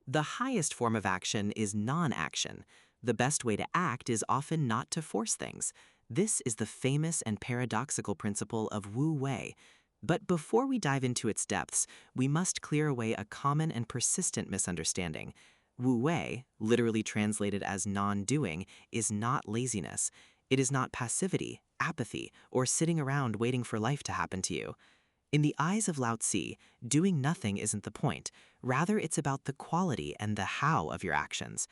The highest form of action is non-action. The best way to act is often not to force things. This is the famous and paradoxical principle of Wu Wei. But before we dive into its depths, we must clear away a common and persistent misunderstanding. Wu Wei, literally translated as non-doing, is not laziness. It is not passivity, apathy, or sitting around waiting for life to happen to you. In the eyes of Lao Tzu, doing nothing isn't the point. Rather, it's about the quality and the how of your actions.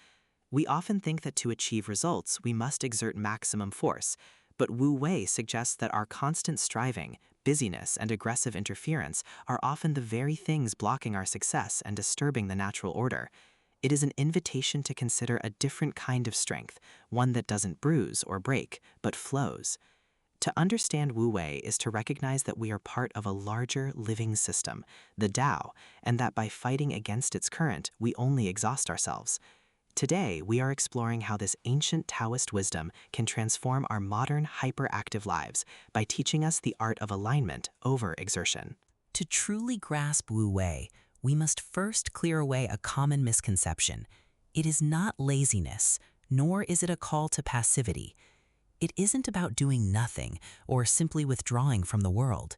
We often think that to achieve results, we must exert maximum force. But Wu Wei suggests that our constant striving, busyness, and aggressive interference are often the very things blocking our success and disturbing the natural order. It is an invitation to consider a different kind of strength, one that doesn't bruise or break, but flows. To understand Wu Wei is to recognize that we are part of a larger living system, the Tao, and that by fighting against its current, we only exhaust ourselves. Today, we are exploring how this ancient Taoist wisdom can transform our modern hyperactive lives by teaching us the art of alignment over exertion. To truly grasp Wu Wei, we must first clear away a common misconception. It is not laziness, nor is it a call to passivity. It isn't about doing nothing or simply withdrawing from the world.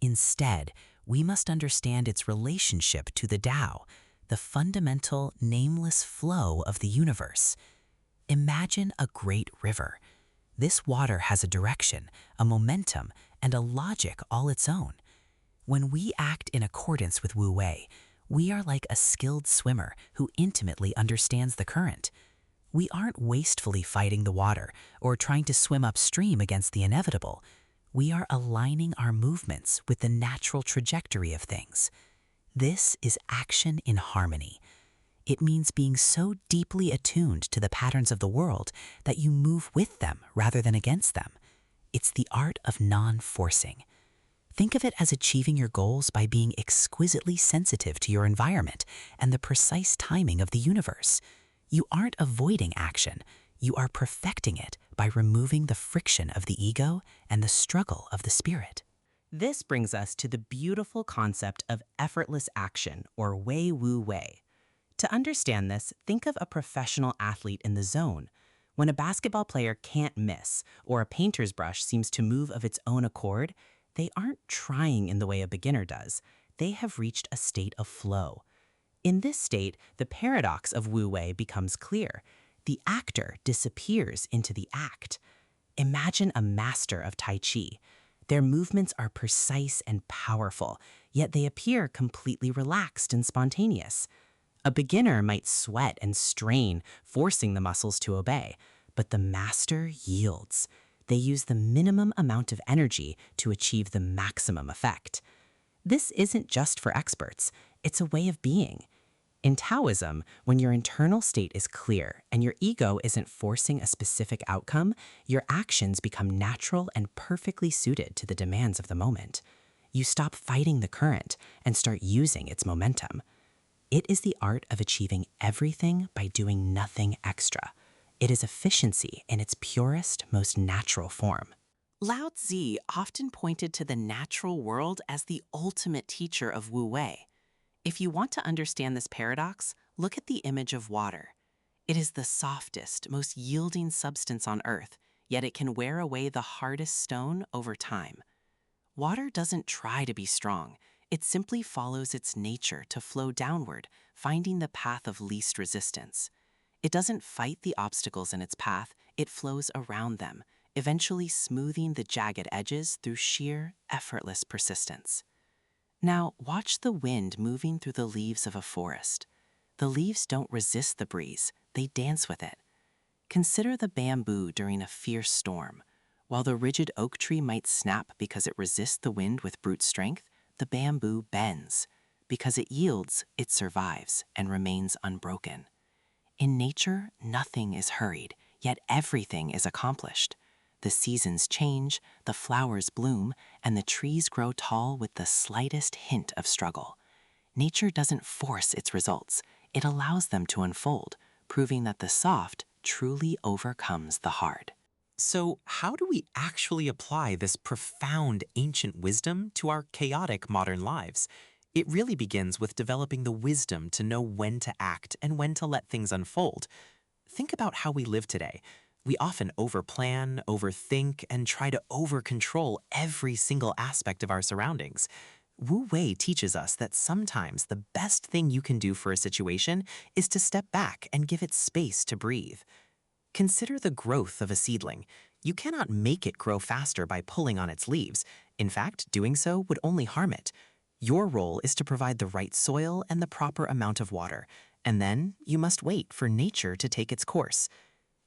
Instead, we must understand its relationship to the Tao, the fundamental, nameless flow of the universe. Imagine a great river. This water has a direction, a momentum, and a logic all its own. When we act in accordance with Wu Wei, we are like a skilled swimmer who intimately understands the current. We aren't wastefully fighting the water or trying to swim upstream against the inevitable. We are aligning our movements with the natural trajectory of things. This is action in harmony. It means being so deeply attuned to the patterns of the world that you move with them rather than against them. It's the art of non-forcing. Think of it as achieving your goals by being exquisitely sensitive to your environment and the precise timing of the universe. You aren't avoiding action, you are perfecting it by removing the friction of the ego and the struggle of the spirit. This brings us to the beautiful concept of effortless action, or Wei Wu Wei. To understand this, think of a professional athlete in the zone. When a basketball player can't miss, or a painter's brush seems to move of its own accord, they aren't trying in the way a beginner does. They have reached a state of flow. In this state, the paradox of Wu Wei becomes clear. The actor disappears into the act. Imagine a master of Tai Chi. Their movements are precise and powerful, yet they appear completely relaxed and spontaneous. A beginner might sweat and strain, forcing the muscles to obey, but the master yields. They use the minimum amount of energy to achieve the maximum effect. This isn't just for experts, it's a way of being. In Taoism, when your internal state is clear and your ego isn't forcing a specific outcome, your actions become natural and perfectly suited to the demands of the moment. You stop fighting the current and start using its momentum. It is the art of achieving everything by doing nothing extra. It is efficiency in its purest, most natural form. Lao Tzu often pointed to the natural world as the ultimate teacher of Wu Wei. If you want to understand this paradox, look at the image of water. It is the softest, most yielding substance on earth, yet it can wear away the hardest stone over time. Water doesn't try to be strong. It simply follows its nature to flow downward, finding the path of least resistance. It doesn't fight the obstacles in its path, it flows around them, eventually smoothing the jagged edges through sheer, effortless persistence. Now, watch the wind moving through the leaves of a forest. The leaves don't resist the breeze, they dance with it. Consider the bamboo during a fierce storm. While the rigid oak tree might snap because it resists the wind with brute strength, the bamboo bends. Because it yields, it survives and remains unbroken. In nature, nothing is hurried, yet everything is accomplished. The seasons change, the flowers bloom, and the trees grow tall with the slightest hint of struggle. Nature doesn't force its results, it allows them to unfold, proving that the soft truly overcomes the hard. So, how do we actually apply this profound ancient wisdom to our chaotic modern lives? It really begins with developing the wisdom to know when to act and when to let things unfold. Think about how we live today. We often overplan, overthink, and try to overcontrol every single aspect of our surroundings. Wu Wei teaches us that sometimes the best thing you can do for a situation is to step back and give it space to breathe. Consider the growth of a seedling. You cannot make it grow faster by pulling on its leaves. In fact, doing so would only harm it. Your role is to provide the right soil and the proper amount of water, and then you must wait for nature to take its course.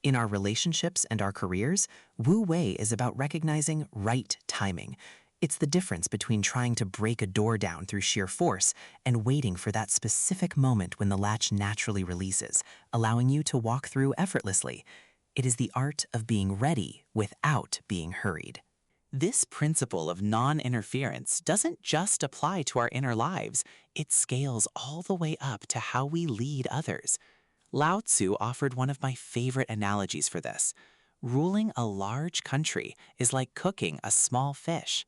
In our relationships and our careers, Wu Wei is about recognizing right timing. It's the difference between trying to break a door down through sheer force and waiting for that specific moment when the latch naturally releases, allowing you to walk through effortlessly. It is the art of being ready without being hurried. This principle of non-interference doesn't just apply to our inner lives, it scales all the way up to how we lead others. Lao Tzu offered one of my favorite analogies for this. Ruling a large country is like cooking a small fish.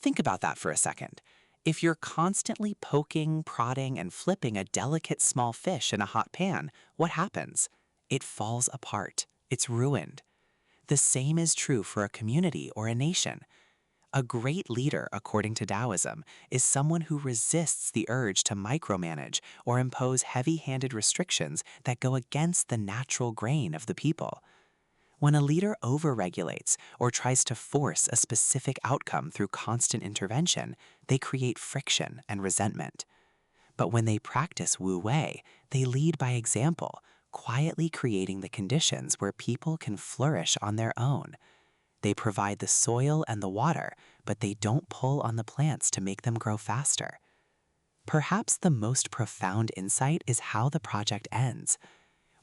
Think about that for a second. If you're constantly poking, prodding, and flipping a delicate small fish in a hot pan, what happens? It falls apart. It's ruined. The same is true for a community or a nation. A great leader, according to Taoism, is someone who resists the urge to micromanage or impose heavy-handed restrictions that go against the natural grain of the people. When a leader overregulates or tries to force a specific outcome through constant intervention, they create friction and resentment. But when they practice Wu Wei, they lead by example, quietly creating the conditions where people can flourish on their own. They provide the soil and the water, but they don't pull on the plants to make them grow faster. Perhaps the most profound insight is how the project ends.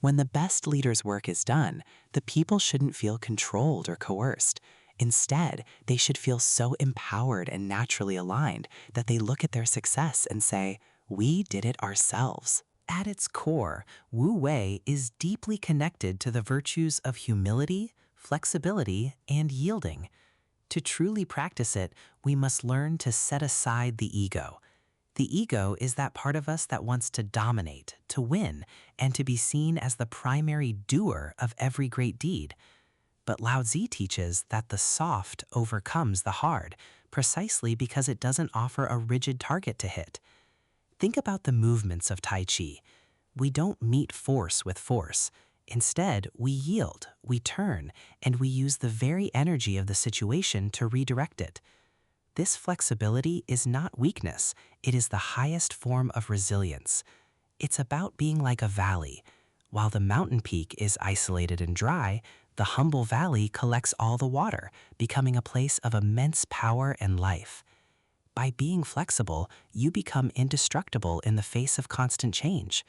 When the best leader's work is done, the people shouldn't feel controlled or coerced. Instead, they should feel so empowered and naturally aligned that they look at their success and say, "We did it ourselves." At its core, Wu Wei is deeply connected to the virtues of humility, flexibility, and yielding. To truly practice it, we must learn to set aside the ego. The ego is that part of us that wants to dominate, to win, and to be seen as the primary doer of every great deed. But Lao Tzu teaches that the soft overcomes the hard, precisely because it doesn't offer a rigid target to hit. Think about the movements of Tai Chi. We don't meet force with force. Instead, we yield, we turn, and we use the very energy of the situation to redirect it. This flexibility is not weakness, it is the highest form of resilience. It's about being like a valley. While the mountain peak is isolated and dry, the humble valley collects all the water, becoming a place of immense power and life. By being flexible, you become indestructible in the face of constant change.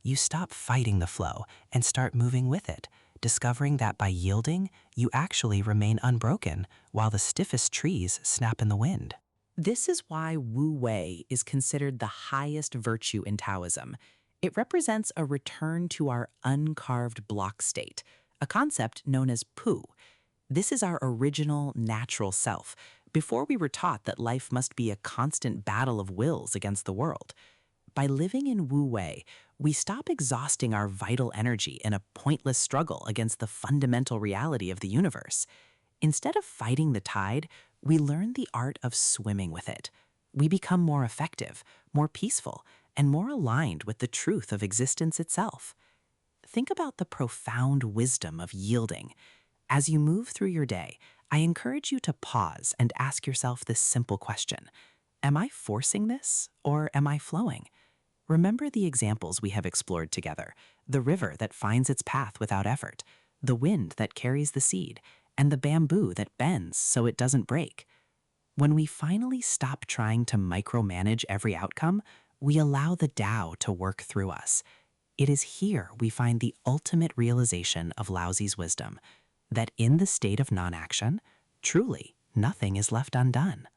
You stop fighting the flow and start moving with it, discovering that by yielding, you actually remain unbroken while the stiffest trees snap in the wind. This is why Wu Wei is considered the highest virtue in Taoism. It represents a return to our uncarved block state, a concept known as Pu. This is our original, natural self, before we were taught that life must be a constant battle of wills against the world. By living in Wu Wei, we stop exhausting our vital energy in a pointless struggle against the fundamental reality of the universe. Instead of fighting the tide, we learn the art of swimming with it. We become more effective, more peaceful, and more aligned with the truth of existence itself. Think about the profound wisdom of yielding. As you move through your day, I encourage you to pause and ask yourself this simple question. Am I forcing this, or am I flowing? Remember the examples we have explored together, the river that finds its path without effort, the wind that carries the seed, and the bamboo that bends so it doesn't break. When we finally stop trying to micromanage every outcome, we allow the Tao to work through us. It is here we find the ultimate realization of Lao Tzu's wisdom, that in the state of non-action, truly nothing is left undone.